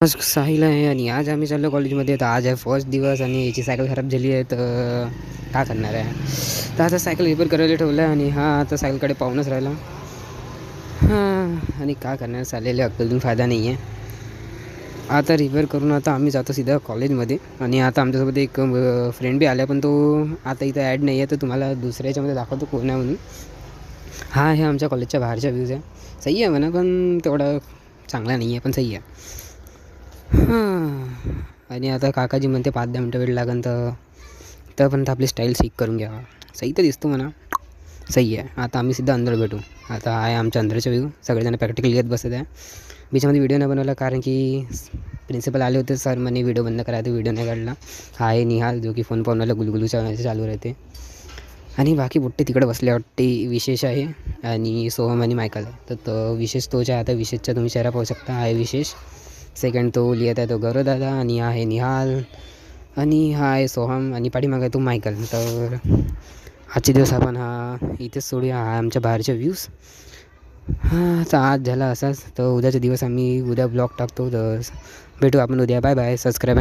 आज साहिल आहे आणि आज आम्ही चाललो कॉलेजमध्ये. तर आज आहे फर्स्ट दिवस आणि याची सायकल खराब झाली आहे. तर काय करणार आहे. तर आता सायकल रिपेअर करायला ठेवलं आहे आणि हा आता सायकलकडे पाहूनच राहिला. हां, आणि काय करणार, चाललेले अक्कलतून फायदा नाही आहे. आता रिपेअर करून आता आम्ही जातो सीधा कॉलेजमध्ये. आणि आता आमच्यासोबत एक फ्रेंड बी आला, पण तो आता इथं ॲड नाही आहे. तर तुम्हाला दुसऱ्या याच्यामध्ये दाखवतो कोण आहे म्हणून. हा आहे आमच्या कॉलेजच्या बाहेरच्या व्ह्यूज आहे. सही आहे म्हणा, पण तेवढा चांगला नाही आहे, पण सही आहे. हां, आणि आता काकाजी म्हणते 5-10 मिनटं वेळ लागेल. तर पण आपली स्टाईल सीक करून घ्यावा. सही तर दिसतो म्हणा, सही आहे. आता आम्ही सिद्धा अंदर भेटू. आता आहे आमच्या अंदरचा व्ह्यू. सगळेजण प्रॅक्टिकल घेत बसत आहे. बीचमध्ये व्हिडिओ नाही बनवला कारण की प्रिन्सिपल आले होते. सर म्हणे व्हिडिओ बंद करा, तर व्हिडिओ नाही काढला. हा आहे निहाल, जो की फोन पाहून गुलगुलूच्या चालू राहते. आणि बाकी बुट्टे तिकडे बसले वाटते. विशेष आहे आणि सोहम आणि मायकल आहे. तर तो विशेष तोच आहे. आता विशेषचा तुम्ही चेहरा पाहू शकता. हा आहे विशेष. सेकंड तो लिहित आहे तो गौरवदादा. आणि हा आहे निहाल. आणि हा आहे सोहम. आणि पाठीमागे आहे तो मायकल. तर आजचे दिवस आपण इथेच सोडूया. हा आमच्या बाहेरच्या व्ह्यूज. हां, तर आज झाला असाच. तर उद्याचा दिवस आम्ही उद्या ब्लॉग टाकतो. तर भेटू आपण उद्या. Bye bye. सबस्क्राईब